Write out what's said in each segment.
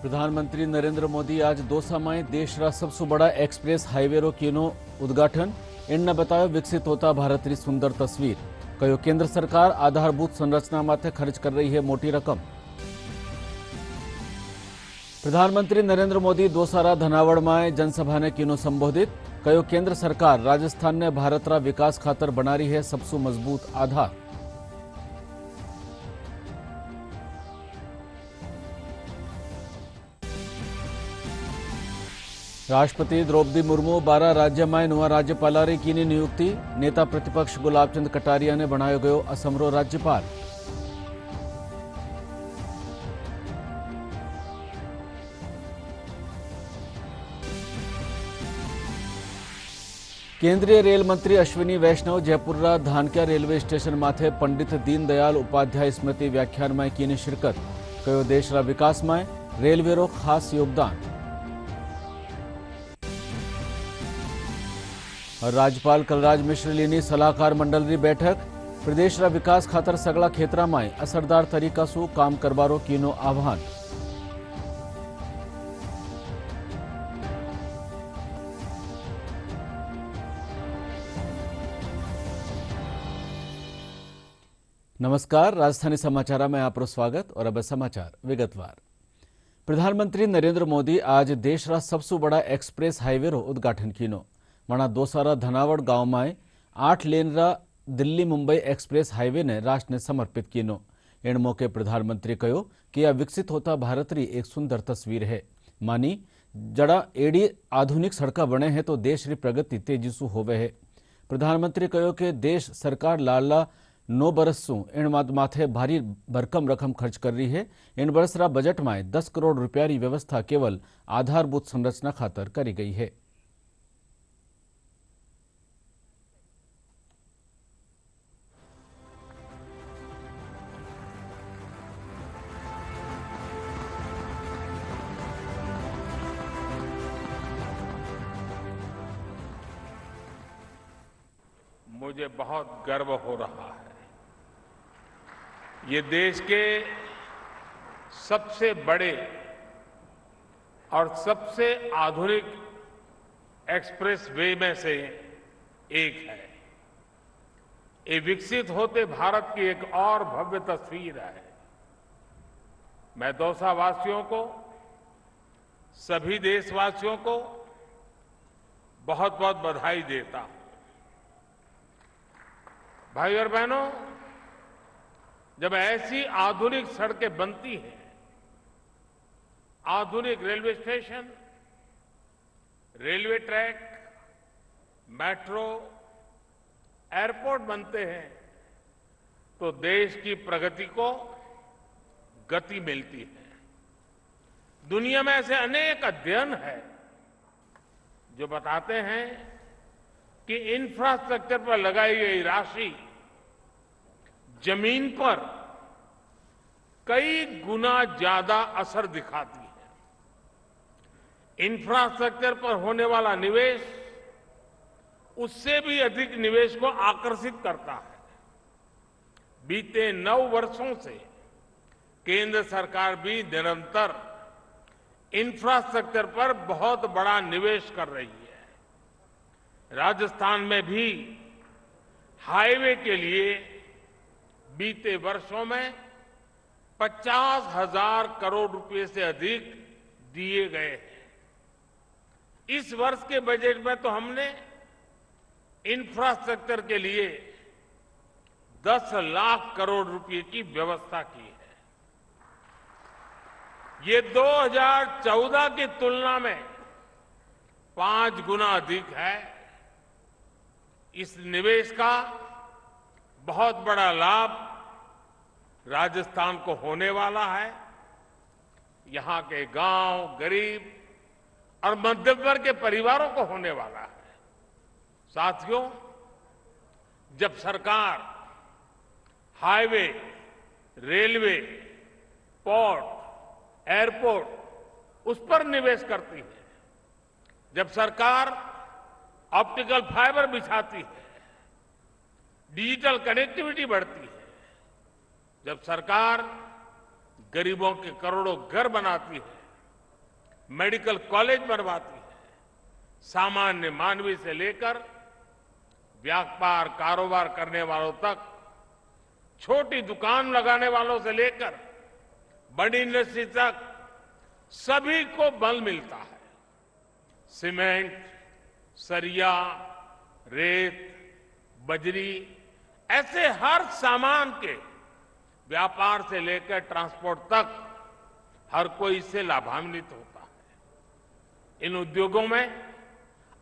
प्रधानमंत्री नरेंद्र मोदी आज दौसा में देशरा सबसे बड़ा एक्सप्रेस हाईवे रो कीनो उद्घाटन। इनने बताया विकसित होता भारत री सुंदर तस्वीर। कहो केंद्र सरकार आधारभूत संरचना माथे खर्च कर रही है मोटी रकम। प्रधानमंत्री नरेंद्र मोदी दौसारा धनावड़ में जनसभा ने कीनो संबोधित। कहो केंद्र सरकार राजस्थान ने भारत रा विकास खातर बना रही है सबसे मजबूत आधार। राष्ट्रपति द्रौपदी मुर्मू 12 राज्य में नवा राज्यपाल की नियुक्ति। नेता प्रतिपक्ष गुलाबचंद कटारिया ने बनायो गयो असमरो राज्यपाल। केंद्रीय रेल मंत्री अश्विनी वैष्णव जयपुर धानक्या रेलवे स्टेशन माथे पंडित दीनदयाल उपाध्याय स्मृति व्याख्यान में की शिरकत। कहो देश रा विकास में रेलवे रो खास योगदान। और राज्यपाल कलराज मिश्र लीनी सलाहकार मंडल री बैठक। प्रदेश रा विकास खातर सगला क्षेत्र में असरदार तरीका सु काम करवारो कीनो आह्वान। नमस्कार, राजधानी समाचार में आपरो स्वागत। और अब समाचार विगतवार। प्रधानमंत्री नरेंद्र मोदी आज देश रा सबसे बड़ा एक्सप्रेस हाईवे रो उद्घाटन कीनो। मना दौसारा धनावड़ गांव में 8 लेन रा दिल्ली मुंबई एक्सप्रेस हाईवे ने राष्ट्र ने समर्पित कीनो। इन मौके प्रधानमंत्री कहो कि यह विकसित होता भारत री एक सुंदर तस्वीर है। मानी जड़ा एडी आधुनिक सड़का बने हैं तो देश री प्रगति तेजी सु होवे है। प्रधानमंत्री कहो कि देश सरकार लाला 9 बरस सु इन माथे भारी भरकम रकम खर्च कर रही है। इन बरस रा बजट में 10 करोड़ रुपया री व्यवस्था केवल आधारभूत संरचना खातर करी गई है। मुझे बहुत गर्व हो रहा है। ये देश के सबसे बड़े और सबसे आधुनिक एक्सप्रेस वे में से एक है। ये विकसित होते भारत की एक और भव्य तस्वीर है। मैं दौसा वासियों को, सभी देशवासियों को बहुत बहुत बधाई देता हूं। भाई और बहनों, जब ऐसी आधुनिक सड़कें बनती हैं, आधुनिक railway station, railway track, metro, airport बनते हैं तो देश की प्रगति को गति मिलती है। दुनिया में ऐसे अनेक अध्ययन हैं जो बताते हैं कि इंफ्रास्ट्रक्चर पर लगाई गई राशि जमीन पर कई गुना ज्यादा असर दिखाती है। इंफ्रास्ट्रक्चर पर होने वाला निवेश उससे भी अधिक निवेश को आकर्षित करता है। बीते 9 वर्षों से केंद्र सरकार भी निरंतर इंफ्रास्ट्रक्चर पर बहुत बड़ा निवेश कर रही है। राजस्थान में भी हाईवे के लिए बीते वर्षों में 50,000 करोड़ रुपए से अधिक दिए गए हैं। इस वर्ष के बजट में तो हमने इंफ्रास्ट्रक्चर के लिए 10 लाख करोड़ रुपए की व्यवस्था की है। ये 2014 की तुलना में 5 गुना अधिक है। इस निवेश का बहुत बड़ा लाभ राजस्थान को होने वाला है। यहां के गांव, गरीब और मध्यम वर्ग के परिवारों को होने वाला है। साथियों, जब सरकार हाईवे, रेलवे, पोर्ट, एयरपोर्ट उस पर निवेश करती है, जब सरकार ऑप्टिकल फाइबर बिछाती है, डिजिटल कनेक्टिविटी बढ़ती है, जब सरकार गरीबों के करोड़ों घर बनाती है, मेडिकल कॉलेज बनवाती है, सामान्य मानवी से लेकर व्यापार कारोबार करने वालों तक, छोटी दुकान लगाने वालों से लेकर बड़ी इंडस्ट्री तक सभी को बल मिलता है। सीमेंट, सरिया, रेत, बजरी ऐसे हर सामान के व्यापार से लेकर ट्रांसपोर्ट तक हर कोई इससे लाभान्वित होता है। इन उद्योगों में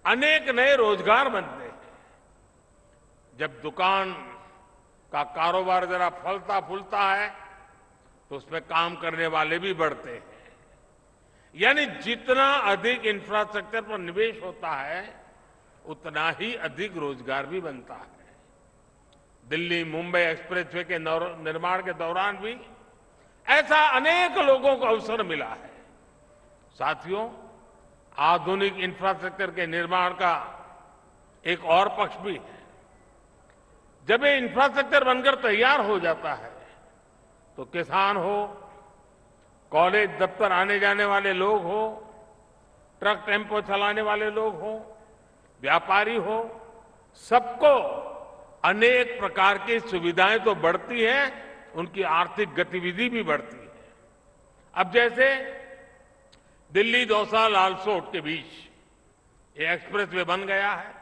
अनेक नए रोजगार बनते हैं। जब दुकान का कारोबार जरा फलता फूलता है तो उसमें काम करने वाले भी बढ़ते हैं। यानी जितना अधिक इंफ्रास्ट्रक्चर पर निवेश होता है उतना ही अधिक रोजगार भी बनता है। दिल्ली मुंबई एक्सप्रेसवे के निर्माण के दौरान भी ऐसा अनेक लोगों को अवसर मिला है। साथियों, आधुनिक इंफ्रास्ट्रक्चर के निर्माण का एक और पक्ष भी है। जब ये इंफ्रास्ट्रक्चर बनकर तैयार हो जाता है तो किसान हो, कॉलेज दफ्तर आने जाने वाले लोग हो, ट्रक टेम्पो चलाने वाले लोग हो, व्यापारी हो, सबको अनेक प्रकार की सुविधाएं तो बढ़ती हैं, उनकी आर्थिक गतिविधि भी बढ़ती है। अब जैसे दिल्ली दौसा लालसोट के बीच ये एक्सप्रेसवे बन गया है।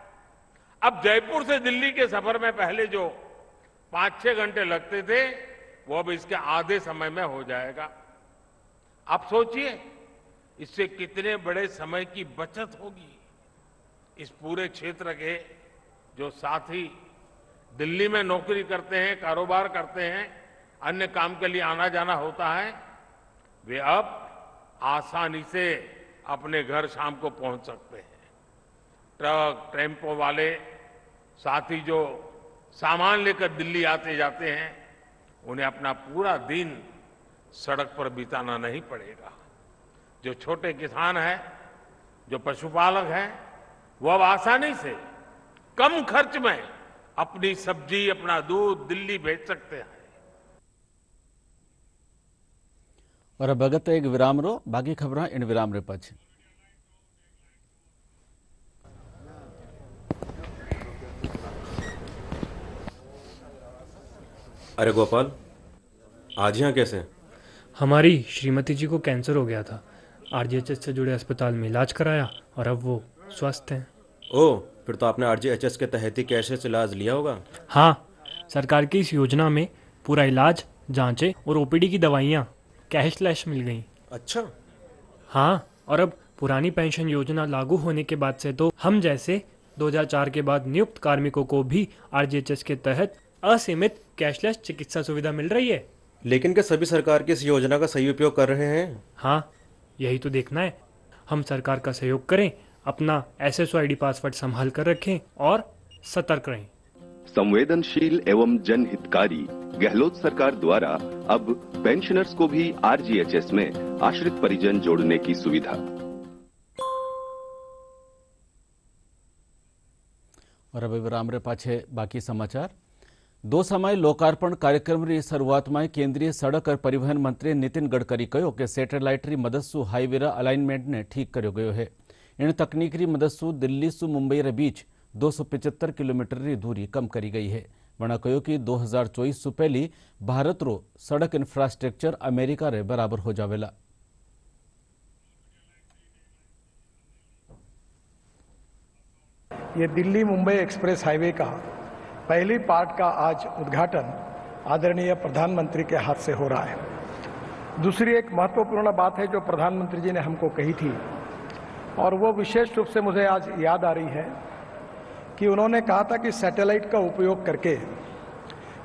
अब जयपुर से दिल्ली के सफर में पहले जो 5-6 घंटे लगते थे वो अब इसके आधे समय में हो जाएगा। आप सोचिए इससे कितने बड़े समय की बचत होगी। इस पूरे क्षेत्र के जो साथी दिल्ली में नौकरी करते हैं, कारोबार करते हैं, अन्य काम के लिए आना जाना होता है, वे अब आसानी से अपने घर शाम को पहुंच सकते हैं। ट्रक टेम्पो वाले साथी जो सामान लेकर दिल्ली आते जाते हैं उन्हें अपना पूरा दिन सड़क पर बिताना नहीं पड़ेगा। जो छोटे किसान हैं, जो पशुपालक हैं, वो अब आसानी से कम खर्च में अपनी सब्जी, अपना दूध दिल्ली भेज सकते हैं। और अब अगत एक विराम रो बाकी खबर इन विराम रे पाछे। अरे गोपाल, आज यहाँ कैसे? हमारी श्रीमती जी को कैंसर हो गया था। आरजीएचएस से जुड़े अस्पताल में इलाज कराया और अब वो स्वस्थ हैं। ओह, फिर तो आपने आरजीएचएस के तहत ही कैशलेस इलाज लिया होगा। हाँ, सरकार की इस योजना में पूरा इलाज, जांचें और ओपीडी की दवाइयाँ कैशलेस मिल गई। अच्छा। हाँ, और अब पुरानी पेंशन योजना लागू होने के बाद से तो हम जैसे 2004 के बाद नियुक्त कार्मिकों को भी आरजीएचएस के तहत असीमित कैशलेस चिकित्सा सुविधा मिल रही है। लेकिन क्या सभी सरकार की इस योजना का सही उपयोग कर रहे हैं? हाँ, यही तो देखना है। हम सरकार का सहयोग करें, अपना SSO-ID पासवर्ड संभाल कर रखें और सतर्क रहें। संवेदनशील एवं जनहितकारी गहलोत सरकार द्वारा अब पेंशनर्स को भी आरजीएचएस में आश्रित परिजन जोड़ने की सुविधा। और अब विराम रे पाछे बाकी समाचार। दो समय लोकार्पण कार्यक्रम री शुरुआत में केंद्रीय सड़क और परिवहन मंत्री नितिन गडकरी कहो कि सेटेलाइट री मदद सु हाईवे रा अलाइनमेंट ने ठीक कर्यो गयो है। इन तकनीक री मदद सु दिल्ली सु मुंबई रे बीच 275 किलोमीटर री दूरी कम करी गई है। वणा कहो कि 2024 सु पहली भारत रो सड़क इंफ्रास्ट्रक्चर अमेरिका रे बराबर हो जावेला। ये दिल्ली मुंबई एक्सप्रेस हाईवे का पहली पार्ट का आज उद्घाटन आदरणीय प्रधानमंत्री के हाथ से हो रहा है। दूसरी एक महत्वपूर्ण बात है जो प्रधानमंत्री जी ने हमको कही थी और वो विशेष रूप से मुझे आज याद आ रही है कि उन्होंने कहा था कि सैटेलाइट का उपयोग करके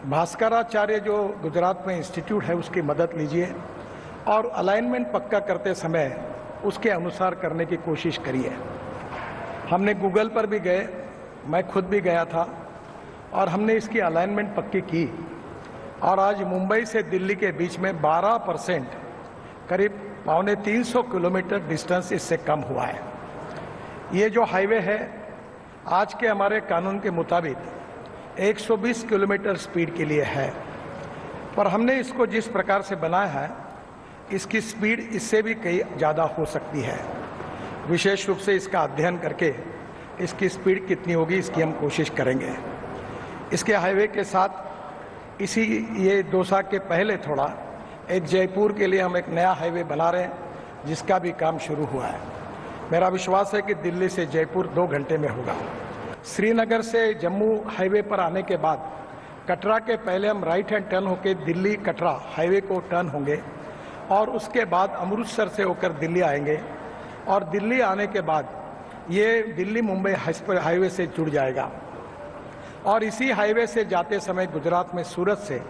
भास्कराचार्य जो गुजरात में इंस्टीट्यूट है उसकी मदद लीजिए और अलाइनमेंट पक्का करते समय उसके अनुसार करने की कोशिश करिए। हमने गूगल पर भी गए, मैं खुद भी गया था और हमने इसकी अलाइनमेंट पक्की की और आज मुंबई से दिल्ली के बीच में 12% करीब 250 किलोमीटर डिस्टेंस इससे कम हुआ है। ये जो हाईवे है आज के हमारे कानून के मुताबिक 120 किलोमीटर स्पीड के लिए है, पर हमने इसको जिस प्रकार से बनाया है इसकी स्पीड इससे भी कई ज़्यादा हो सकती है। विशेष रूप से इसका अध्ययन करके इसकी स्पीड कितनी होगी इसकी हम कोशिश करेंगे। इसके हाईवे के साथ ये दौसा के पहले थोड़ा एक जयपुर के लिए हम एक नया हाईवे बना रहे हैं जिसका भी काम शुरू हुआ है। मेरा विश्वास है कि दिल्ली से जयपुर 2 घंटे में होगा। श्रीनगर से जम्मू हाईवे पर आने के बाद कटरा के पहले हम राइट हैंड टर्न होकर दिल्ली कटरा हाईवे को टर्न होंगे और उसके बाद अमृतसर से होकर दिल्ली आएंगे और दिल्ली आने के बाद ये दिल्ली मुंबई हाईवे से जुड़ जाएगा और इसी हाईवे से जाते समय गुजरात में सूरत से,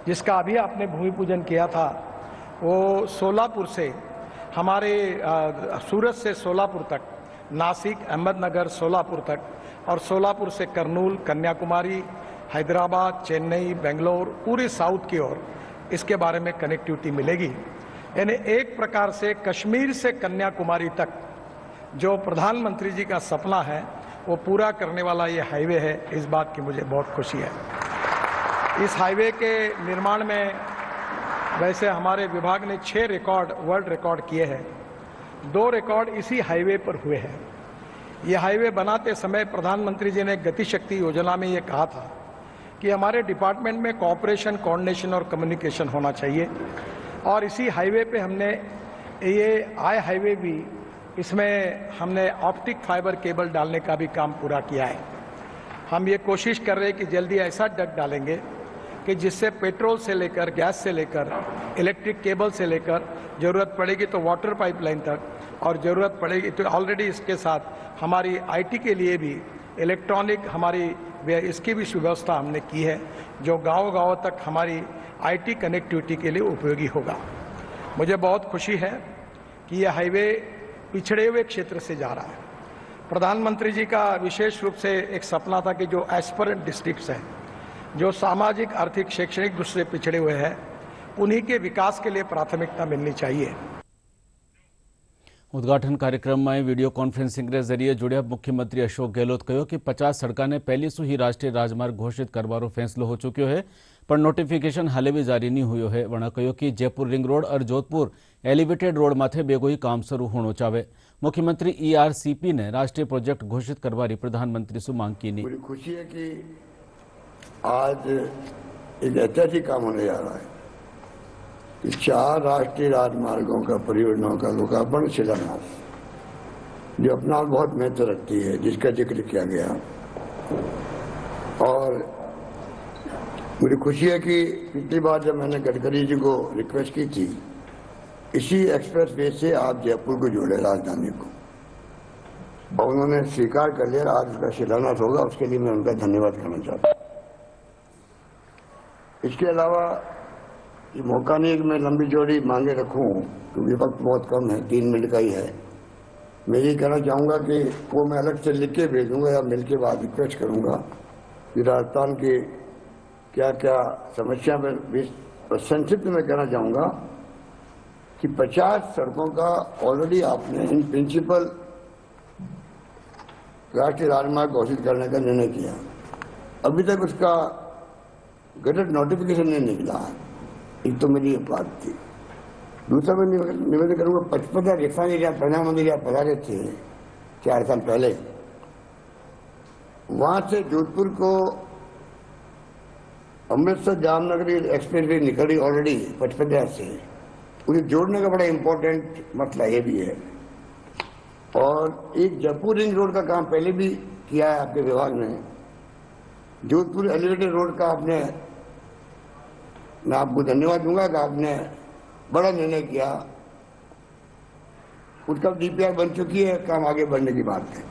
जिसका अभी आपने भूमि पूजन किया था, वो सोलापुर से हमारे सूरत से सोलापुर तक, नासिक, अहमदनगर, सोलापुर तक और सोलापुर से करनूल, कन्याकुमारी, हैदराबाद, चेन्नई, बेंगलोर, पूरे साउथ की ओर इसके बारे में कनेक्टिविटी मिलेगी। यानी एक प्रकार से कश्मीर से कन्याकुमारी तक जो प्रधानमंत्री जी का सपना है वो पूरा करने वाला ये हाईवे है। इस बात की मुझे बहुत खुशी है। इस हाईवे के निर्माण में वैसे हमारे विभाग ने 6 वर्ल्ड रिकॉर्ड किए हैं। 2 रिकॉर्ड इसी हाईवे पर हुए हैं। ये हाईवे बनाते समय प्रधानमंत्री जी ने गति शक्ति योजना में ये कहा था कि हमारे डिपार्टमेंट में कोऑपरेशन, कोऑर्डिनेशन और कम्युनिकेशन होना चाहिए और इसी हाईवे पे हमने ये हाईवे भी, इसमें हमने ऑप्टिक फाइबर केबल डालने का भी काम पूरा किया है। हम ये कोशिश कर रहे हैं कि जल्दी ऐसा डक्ट डालेंगे कि जिससे पेट्रोल से लेकर, गैस से लेकर, इलेक्ट्रिक केबल से लेकर, जरूरत पड़ेगी तो वाटर पाइपलाइन तक और जरूरत पड़ेगी तो ऑलरेडी इसके साथ हमारी आईटी के लिए भी इलेक्ट्रॉनिक इसकी भी व्यवस्था हमने की है जो गांव-गांव तक हमारी आईटी कनेक्टिविटी के लिए उपयोगी होगा। मुझे बहुत खुशी है कि यह हाईवे पिछड़े हुए क्षेत्र से जा रहा है। प्रधानमंत्री जी का विशेष रूप से एक सपना था कि जो एस्पिरेंट डिस्ट्रिक्ट्स हैं, जो सामाजिक, आर्थिक, शैक्षणिक दृष्टि से पिछड़े हुए हैं, उन्हीं के विकास के लिए प्राथमिकता मिलनी चाहिए। उद्घाटन कार्यक्रम में वीडियो कॉन्फ्रेंसिंग के जरिए जुड़े मुख्यमंत्री अशोक गहलोत कहो कि 50 सड़का ने पहली सु ही राष्ट्रीय राजमार्ग घोषित करवारो फैसलो हो चुक्यो है पर नोटिफिकेशन हाले भी जारी नहीं हुयो है। वणा कहो कि जयपुर रिंग रोड और जोधपुर एलिवेटेड रोड माथे बेगोई काम शुरू होनो चाहे। मुख्यमंत्री ERCP ने राष्ट्रीय प्रोजेक्ट घोषित करवारी प्रधानमंत्री से मांग की। मुझे खुशी है कि आज एक ऐतिहासिक काम होने जा रहा है। 4 राष्ट्रीय राजमार्गों का परियोजनाओं का लोकार्पण, शिलान्यास, जो अपना बहुत महत्व रखती है, जिसका जिक्र किया गया। और मुझे खुशी है कि पिछली बार जब मैंने गडकरी जी को रिक्वेस्ट की थी, इसी एक्सप्रेस वे से आप जयपुर को जोड़े, राजधानी को, और उन्होंने स्वीकार कर लिया। आज उसका शिलान्यास होगा, उसके लिए मैं उनका धन्यवाद करना चाहता हूँ। इसके अलावा ये मौका नहीं कि मैं लंबी चौड़ी मांगे रखूं, क्योंकि वक्त बहुत कम है, 3 मिनट का ही है। मैं ये कहना चाहूँगा कि वो मैं अलग से लिख के भेजूँगा या मिल के बाद रिक्वेस्ट करूँगा कि राजस्थान की क्या क्या समस्या में संक्षिप्त में कहना चाहूँगा कि 50 सड़कों का ऑलरेडी आपने इन प्रिंसिपल राष्ट्रीय राजमार्ग घोषित करने का निर्णय किया। अभी तक उसका गजट नोटिफिकेशन नहीं निकला है। एक तो मेरी बात थी। दूसरा मैं निवेदन करूंगा, 55 रिफाइनरी जहाँ प्रधानमंत्री जहाँ पधारे थे 4 साल पहले, वहां से जोधपुर को अमृतसर जामनगरी एक्सप्रेस वे निकली ऑलरेडी 55 से, उन्हें जोड़ने का बड़ा इंपॉर्टेंट मसला ये भी है। और एक जयपुर रिंग रोड का काम पहले भी किया है आपके विभाग ने। जोधपुर एलिवेटेड रोड का आपने, मैं आपको धन्यवाद दूंगा कि आपने बड़ा निर्णय किया। उसका DPR बन चुकी है, काम आगे बढ़ने की बात है।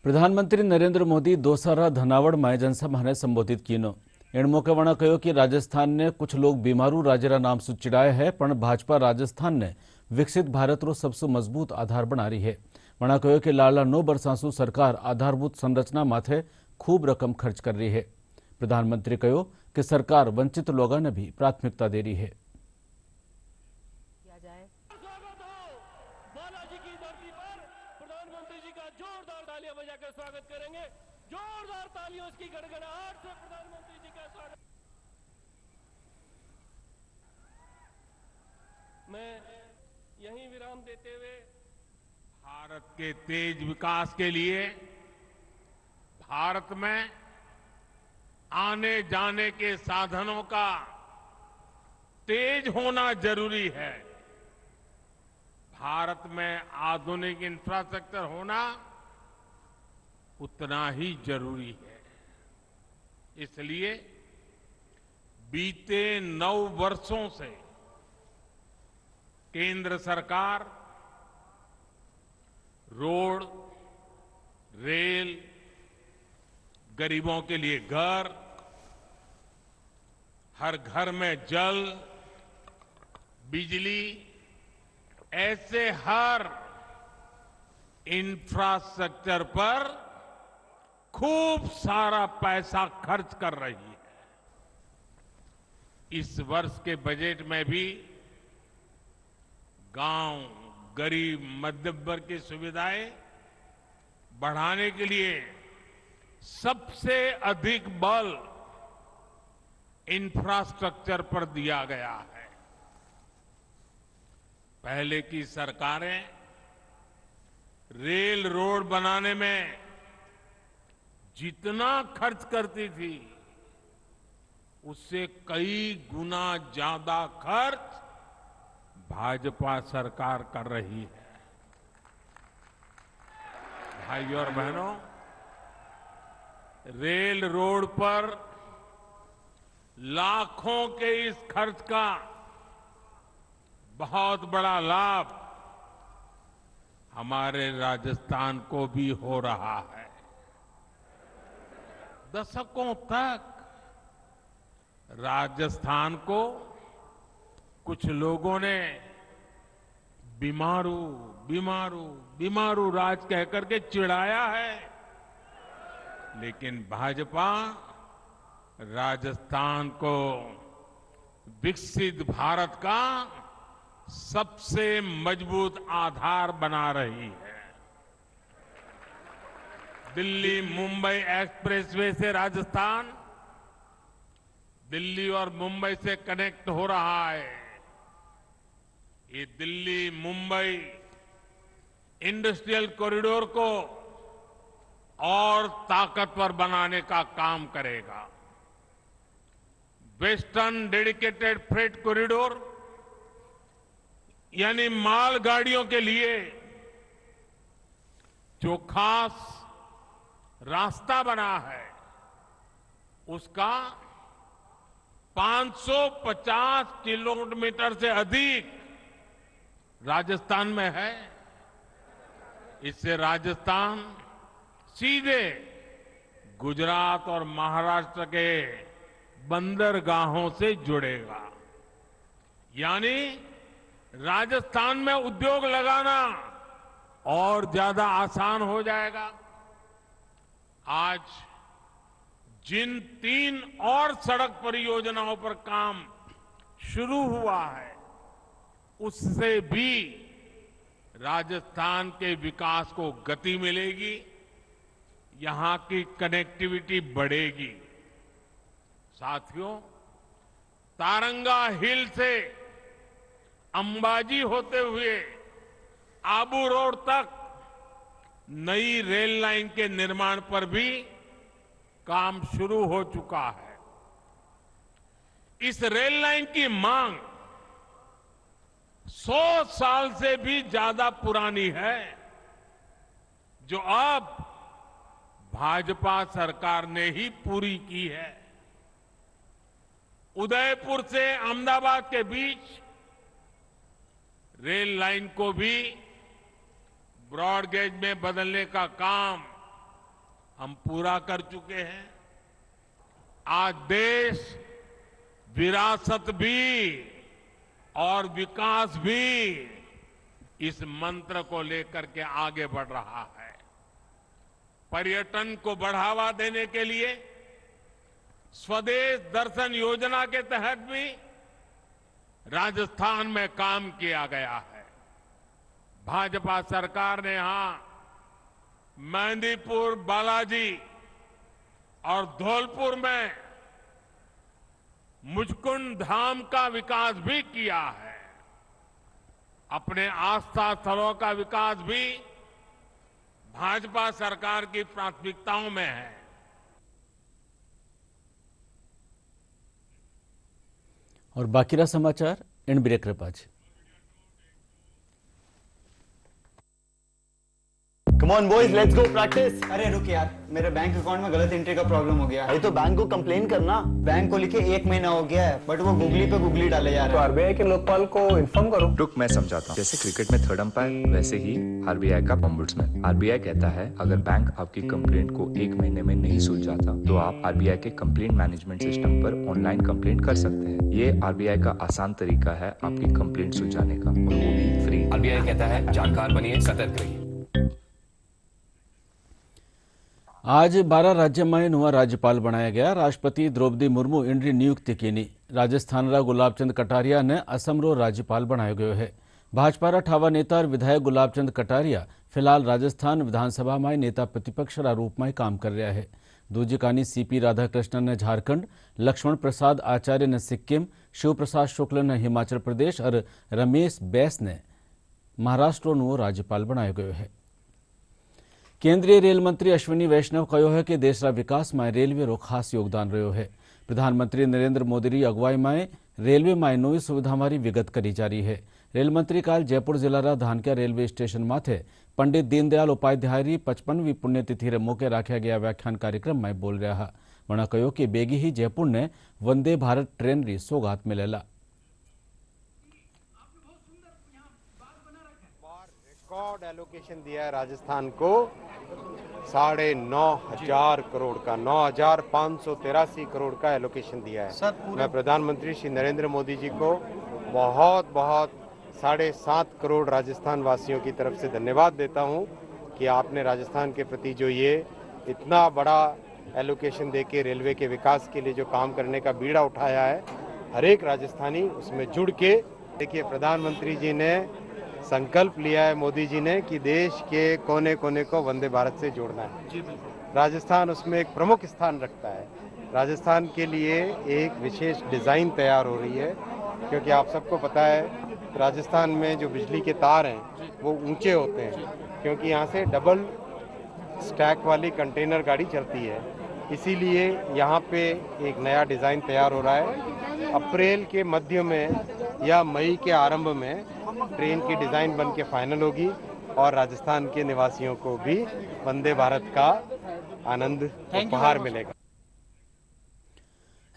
प्रधानमंत्री नरेंद्र मोदी दोसारा धनावड़ में जनसभा ने संबोधित किनो। एण मौके वणा कहो कि राजस्थान ने कुछ लोग बीमारू राज्य नाम से चिड़ाया है, पण भाजपा राजस्थान ने विकसित भारत रो सबसे मजबूत आधार बना रही है। वणा कहो कि लाला 9 बरसासु सरकार आधारभूत संरचना माथे खूब रकम खर्च कर रही है। प्रधानमंत्री कहो कि सरकार वंचित लोगों ने भी प्राथमिकता दे रही है। बालाजी की धरती पर प्रधानमंत्री जी का जोरदार तालियां बजाकर स्वागत करेंगे। जोरदार तालियों की गड़गड़ाहट से प्रधानमंत्री जी का स्वागत। मैं यहीं विराम देते हुए भारत के तेज विकास के लिए भारत में आने जाने के साधनों का तेज होना जरूरी है। भारत में आधुनिक इंफ्रास्ट्रक्चर होना उतना ही जरूरी है। इसलिए बीते 9 वर्षों से केंद्र सरकार रोड, रेल, गरीबों के लिए घर, हर घर में जल, बिजली, ऐसे हर इंफ्रास्ट्रक्चर पर खूब सारा पैसा खर्च कर रही है। इस वर्ष के बजट में भी गांव, गरीब, मध्यम वर्ग की सुविधाएं बढ़ाने के लिए सबसे अधिक बल इंफ्रास्ट्रक्चर पर दिया गया है। पहले की सरकारें रेल रोड बनाने में जितना खर्च करती थी उससे कई गुना ज्यादा खर्च भाजपा सरकार कर रही है। भाइयों और बहनों, रेल रोड पर लाखों के इस खर्च का बहुत बड़ा लाभ हमारे राजस्थान को भी हो रहा है। दशकों तक राजस्थान को कुछ लोगों ने बीमारू बीमारू बीमारू राज कहकर के चिढ़ाया है, लेकिन भाजपा राजस्थान को विकसित भारत का सबसे मजबूत आधार बना रही है। दिल्ली मुंबई एक्सप्रेसवे से राजस्थान दिल्ली और मुंबई से कनेक्ट हो रहा है। ये दिल्ली मुंबई इंडस्ट्रियल कॉरिडोर को और ताकतवर बनाने का काम करेगा। वेस्टर्न डेडिकेटेड फ्रेट कॉरिडोर यानी माल गाड़ियों के लिए जो खास रास्ता बना है उसका 550 किलोमीटर से अधिक राजस्थान में है। इससे राजस्थान सीधे गुजरात और महाराष्ट्र के बंदरगाहों से जुड़ेगा, यानी राजस्थान में उद्योग लगाना और ज्यादा आसान हो जाएगा। आज जिन 3 और सड़क परियोजनाओं पर काम शुरू हुआ है उससे भी राजस्थान के विकास को गति मिलेगी, यहां की कनेक्टिविटी बढ़ेगी। साथियों, तारंगा हिल से अंबाजी होते हुए आबू रोड तक नई रेल लाइन के निर्माण पर भी काम शुरू हो चुका है। इस रेल लाइन की मांग 100 साल से भी ज्यादा पुरानी है, जो अब भाजपा सरकार ने ही पूरी की है। उदयपुर से अहमदाबाद के बीच रेल लाइन को भी ब्रॉड गेज में बदलने का काम हम पूरा कर चुके हैं। आज देश विरासत भी और विकास भी इस मंत्र को लेकर के आगे बढ़ रहा है। पर्यटन को बढ़ावा देने के लिए स्वदेश दर्शन योजना के तहत भी राजस्थान में काम किया गया है। भाजपा सरकार ने यहां मेहंदीपुर, बालाजी और धौलपुर में मुचकुंड धाम का विकास भी किया है। अपने आस्था स्थलों का विकास भी भाजपा सरकार की प्राथमिकताओं में है। और बाकीरा समाचार इन ब्रेक पाछे। Come on boys, let's go practice. अरे रुक यार, मेरे बैंक अकाउंट में गलत एंट्री का प्रॉब्लम हो गया। अरे तो बैंक को कंप्लेन करना। बैंक को लिखे 1 महीना हो गया है, बट वो गूगली डाले जा रहा है। तो आरबीआई के लोकपाल को इन्फॉर्म करो। रुक, मैं समझाता हूँ। जैसे क्रिकेट में थर्ड अंपायर, वैसे ही आरबीआई का ओम्बुड्समैन। आरबीआई कहता है अगर बैंक आपकी कंप्लेंट को 1 महीने में नहीं सुलझाता तो आप आरबीआई के कंप्लेंट मैनेजमेंट सिस्टम पर ऑनलाइन कंप्लेंट कर सकते हैं। ये आरबीआई का आसान तरीका है आपकी कंप्लेंट सुलझाने का, और वो भी फ्री। आरबीआई कहता है जानकार बनिए, सतर्क रहिए। आज 12 राज्यમાં નવા રાજ્યપાલ બનાયા ગયા। રાષ્ટ્રપતિ દ્રૌપદી મુર્મુ ઇનરી નિયુક્તિ કીની। રાજસ્થાનરા गुलाबचंद कटारिया ने असमरो राज्यपाल बनाया गयो है। भाजपारा ठावा नेता और विधायक गुलाबचंद कटारिया फिलहाल राजस्थान विधानसभा में नेता प्रतिपक्ष रूप में काम कर रहा है। दूजी कानी सीपी राधाकृष्णन ने झारखंड, लक्ष्मण प्रसाद आचार्य ने सिक्किम, शिव प्रसाद शुक्ल ने हिमाचल प्रदेश और रमेश बैस ने महाराष्ट्र नवो राज्यपाल बनाया गयो है। केंद्रीय रेल मंत्री अश्विनी वैष्णव कहो है कि देशना विकास में रेलवे रो खास योगदान रह्यो है। प्रधानमंत्री नरेंद्र मोदी अगुवाई में रेलवे में नवी सुविधा मारी विगत करी जा रही है। रेल मंत्री काल जयपुर जिला धानक्या रेलवे स्टेशन माथे पंडित दीनदयाल उपाध्याय री 55वीं पुण्यतिथि रे मौके राख्या गया व्याख्यान कार्यक्रम में बोल रहा। वणा कहो कि बेगी ही जयपुर ने वंदे भारत ट्रेन री सौगात मिलेला। रिकॉर्ड एलोकेशन दिया है राजस्थान को 9,500 करोड़ का, 9,583 करोड़ का एलोकेशन दिया है। मैं प्रधानमंत्री श्री नरेंद्र मोदी जी को बहुत 7.5 करोड़ राजस्थान वासियों की तरफ से धन्यवाद देता हूं कि आपने राजस्थान के प्रति जो ये इतना बड़ा एलोकेशन देके रेलवे के विकास के लिए जो काम करने का बीड़ा उठाया है, हर एक राजस्थानी उसमें जुड़ के। देखिए, प्रधानमंत्री जी ने संकल्प लिया है, मोदी जी ने, कि देश के कोने कोने को वंदे भारत से जोड़ना है। राजस्थान उसमें एक प्रमुख स्थान रखता है। राजस्थान के लिए एक विशेष डिज़ाइन तैयार हो रही है, क्योंकि आप सबको पता है राजस्थान में जो बिजली के तार हैं वो ऊंचे होते हैं, क्योंकि यहाँ से डबल स्टैक वाली कंटेनर गाड़ी चलती है। इसीलिए यहाँ पे एक नया डिज़ाइन तैयार हो रहा है। अप्रैल के मध्य में या मई के आरंभ में ट्रेन की डिज़ाइन बन के फाइनल होगी और राजस्थान के निवासियों को भी वंदे भारत का आनंद उपहार मिलेगा।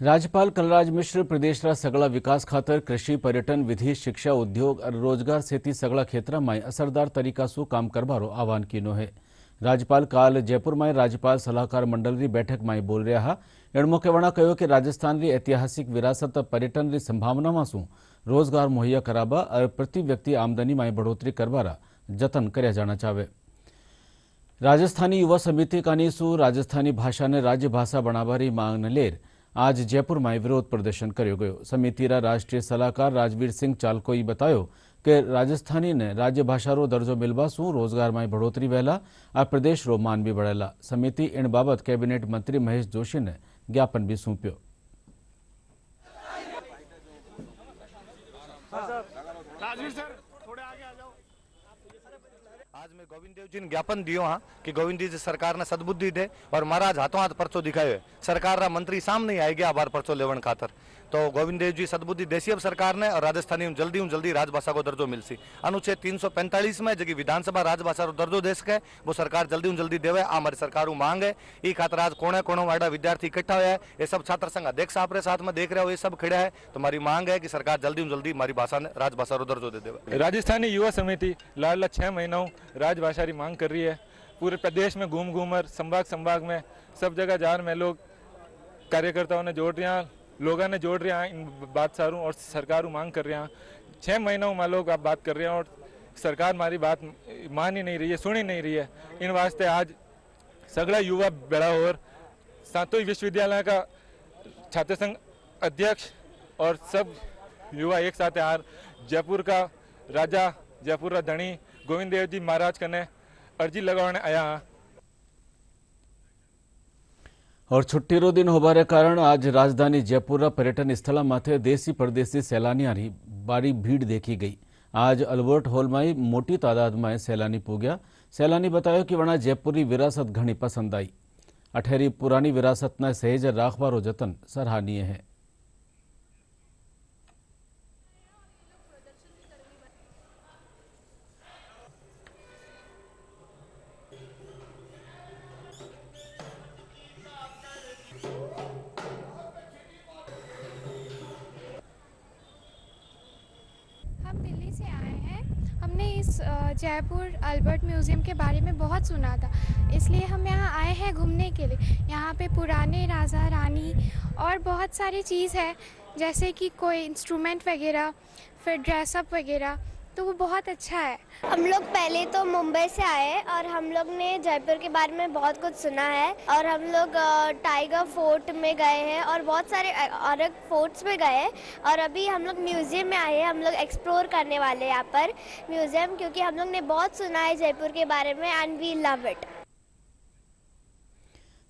राज्यपाल कलराज मिश्र प्रदेश रा सगला विकास खातर कृषि, पर्यटन, विधि, शिक्षा, उद्योग और रोजगार सहित सगला क्षेत्र में असरदार तरीका से काम करवारो आह्वान कीनो है। राज्यपाल काल जयपुर में राज्यपाल सलाहकार मंडल री बैठक में बोल रहा। एणमौके वणा कहो कि राजस्थान री ऐतिहासिक विरासत पर्यटन री संभावना में शू रोजगार मुहैया कराबा और प्रति व्यक्ति आमदनी में बढ़ोतरी करवारा जतन कर्या जाना चाहे। राजस्थानी युवा समिति कानीसु राजस्थानी भाषा ने राज्य भाषा बनावारी मांग ने लेर आज जयपुर में विरोध प्रदर्शन कर्यो गयो। समिति रा राष्ट्रीय सलाहकार राजवीर सिंह चालकोई बतायो कि राजस्थानी ने राज्य भाषा रो दर्जो मिलवा शू रोजगार में बढ़ोतरी वहेला आ प्रदेश रो मान भी बढ़ेला। समिति इन बाबत कैबिनेट मंत्री महेश जोशी ने ज्ञापन भी सौंप्यो। आज मैं गोविंद देव जी ने ज्ञापन दियो हाँ कि गोविंद जी सरकार ने सद्बुद्धि दे और महाराज हाथों हाथ परचो दिखायो है। सरकार रा मंत्री सामने आई गया बार परचो लेवन खातर, तो गोविंद देव जी सद्बुद्धि देसी अब सरकार ने और राजस्थानी जल्दी राजभाषा को दर्जो मिलसी। अनुच्छेद 345 में जगह विधानसभा राजभाषा रो दर्जो देश के वो सरकार जल्दी देवे, आ हमारी सरकार मांग है। ई खातर आज कोने वाड़ा विद्यार्थी इकट्ठा हुआ है, ये सब छात्र संघ अध्यक्ष आपरे साथ में देख रहे हो, ये सब खड़ा है। तो हमारी मांग है कि सरकार जल्दी हमारी भाषा ने राजभाषा रो दर्जो दे देवे। राजस्थानी युवा समिति लाडला 6 महीनों राजभाषा की मांग कर रही है। पूरे प्रदेश में घूम संभाग में सब जगह जार में लोग कार्यकर्ताओं ने जोड़ रहे हैं, लोगों ने जोड़ रहे हैं इन बात सारूं और सरकार मांग कर रहे हैं। 6 महीनों में लोग आप बात कर रहे हैं और सरकार हमारी बात मान ही नहीं रही है, सुन ही नहीं रही है। इन वास्ते आज सगड़ा युवा बड़ा और सातों विश्वविद्यालय का छात्र संघ अध्यक्ष और सब युवा एक साथ आ जयपुर का राजा, जयपुर का धनी गोविंद देव जी महाराज कने अर्जी लगाने आया। और छुट्टी रो दिन होबारे कारण आज राजधानी जयपुर पर्यटन स्थल माथे देशी परदेशी सैलानियां री बारी भीड़ देखी गई। आज अल्बर्ट हॉल में मोटी तादाद में सैलानी पूग्या। सैलानी बतायो कि वणा जयपुरी विरासत घणी पसंद आई। अठेरी पुरानी विरासत ने सहेज राखवारो जतन सराहनीय है। हम दिल्ली से आए हैं। हमने इस जयपुर अल्बर्ट म्यूज़ियम के बारे में बहुत सुना था, इसलिए हम यहाँ आए हैं घूमने के लिए। यहाँ पे पुराने राजा रानी और बहुत सारी चीज़ है, जैसे कि कोई इंस्ट्रूमेंट वगैरह, फिर ड्रेसअप वगैरह, तो वो बहुत अच्छा है। हम लोग पहले तो मुंबई से आए और हम लोग ने जयपुर के बारे में बहुत कुछ सुना है और हम लोग टाइगर फोर्ट में गए हैं और बहुत सारे और फोर्ट्स में गए हैं और अभी हम लोग म्यूजियम में आए हैं। हम लोग एक्सप्लोर करने वाले हैं यहाँ पर म्यूजियम, क्योंकि हम लोग ने बहुत सुना है जयपुर के बारे में and we love it.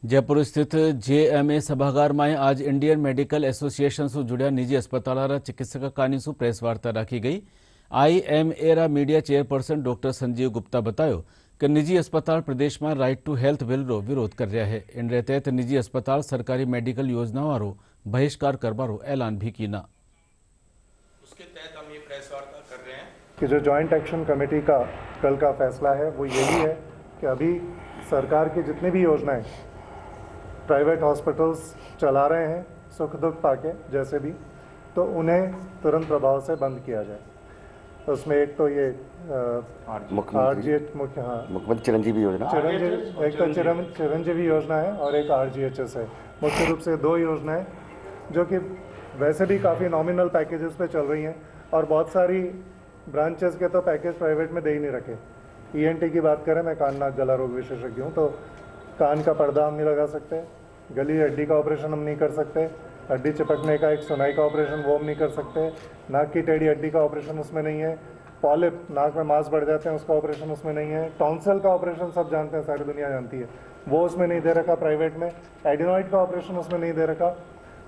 Jaipur स्थित JMA सभागार में आज इंडियन मेडिकल एसोसिएशन से जुड़िया निजी अस्पताल चिकित्सकानी सु प्रेस वार्ता राखी गई। IMA रा media chairperson doctor Sanjeev Gupta बतायो कि निजी अस्पताल प्रदेश में राइट टू हेल्थ बिल रो विरोध कर रहा है। इन तहत निजी अस्पताल सरकारी मेडिकल योजनाओं रो बहिष्कार करवारो ऐलान भी कीना। उसके तहत हम ये प्रेस वार्ता कर रहे हैं कि जो जॉइंट एक्शन कमेटी का कल का फैसला है वो यही है कि अभी सरकार की जितनी भी योजनाएं प्राइवेट हॉस्पिटल्स चला रहे हैं सुख दुख पाके जैसे भी, तो उन्हें तुरंत प्रभाव से बंद किया जाए। उसमें एक तो ये मुख्यमंत्री चिरंजीवी योजना, एक तो चिरंजीवी योजना है और एक RGHS है। मुख्य रूप से दो योजनाएं जो कि वैसे भी काफ़ी नॉमिनल पैकेजेस पे चल रही हैं और बहुत सारी ब्रांचेस के तो पैकेज प्राइवेट में दे ही नहीं रखे। ENT की बात करें, मैं कान नाक गला रोग विशेषज्ञ हूँ, तो कान का पर्दा हम नहीं लगा सकते, गली हड्डी का ऑपरेशन हम नहीं कर सकते, हड्डी चिपकने का एक सुनाई का ऑपरेशन वो हम नहीं कर सकते, नाक की टेढ़ी हड्डी का ऑपरेशन उसमें नहीं है, पॉलिप नाक में मांस बढ़ जाते हैं उसका ऑपरेशन उसमें नहीं है, टॉन्सिल का ऑपरेशन सब जानते हैं, सारी दुनिया जानती है, वो उसमें नहीं दे रखा प्राइवेट में, एडिनॉइड का ऑपरेशन उसमें नहीं दे रखा,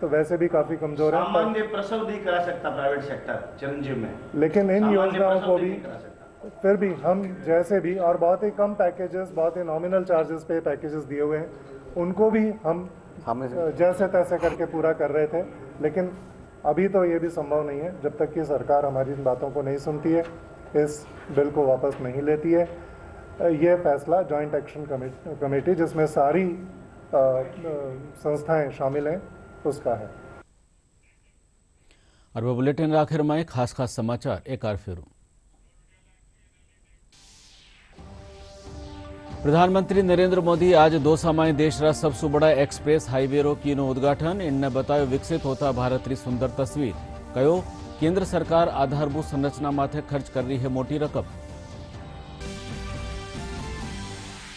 तो वैसे भी काफ़ी कमज़ोर है। सामान्य प्रसव नहीं करा सकता प्राइवेट सेक्टर चिरंजीव में, लेकिन इन योजनाओं को भी फिर भी हम जैसे भी और बहुत ही कम पैकेजेस, बहुत ही नॉमिनल चार्जेस पे पैकेजेस दिए हुए हैं, उनको भी हम जैसे तैसे करके पूरा कर रहे थे। लेकिन अभी तो ये भी संभव नहीं है जब तक कि सरकार हमारी इन बातों को नहीं सुनती है, इस बिल को वापस नहीं लेती है। ये फैसला जॉइंट एक्शन कमेटी जिसमें सारी संस्थाएं शामिल हैं उसका है। और वो बुलेटिन आखिर में खास समाचार एक बार फिर। प्रधानमंत्री नरेंद्र मोदी आज दौसा में देश रा सबसे बड़ा एक्सप्रेस हाईवे रो कीनो उद्घाटन। इनने बतायो विकसित होता भारत री सुंदर तस्वीर। कहो केंद्र सरकार आधारभूत संरचना माथे खर्च कर रही है मोटी रकम।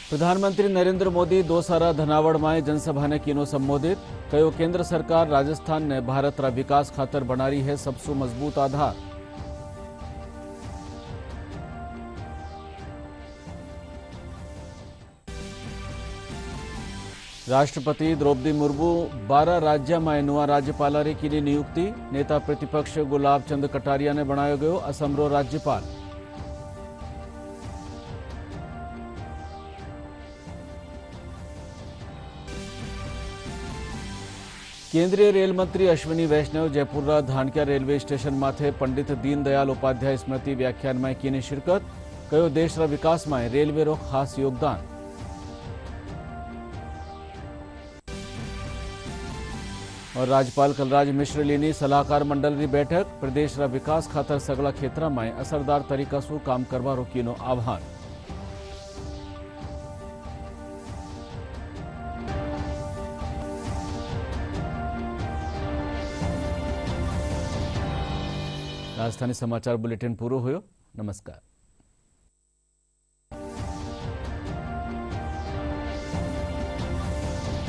प्रधानमंत्री नरेंद्र मोदी दौसारा धनावड़ में जनसभा ने कीनो संबोधित। कहो केंद्र सरकार राजस्थान ने भारत रा विकास खातर बना रही है सबसे मजबूत आधार। राष्ट्रपति द्रौपदी मुर्मू 12 राज्य में नवा राज्यपाल की नियुक्ति। नेता प्रतिपक्ष गुलाब चंद कटारिया ने बनायो गयो असम रो राज्यपाल। केंद्रीय रेल मंत्री अश्विनी वैष्णव जयपुर धानक्या रेलवे स्टेशन माथे पंडित दीनदयाल उपाध्याय स्मृति व्याख्यान में की शिरकत। कहो देश रा विकास में रेलवे रो खास योगदान। और राज्यपाल कलराज मिश्र लीनी सलाहकार मंडल की बैठक। प्रदेश रा विकास खातर सगला क्षेत्र में असरदार तरीका से काम करवा कीनो आह्वान। राजधानी समाचार बुलेटिन पूरो हुयो। नमस्कार।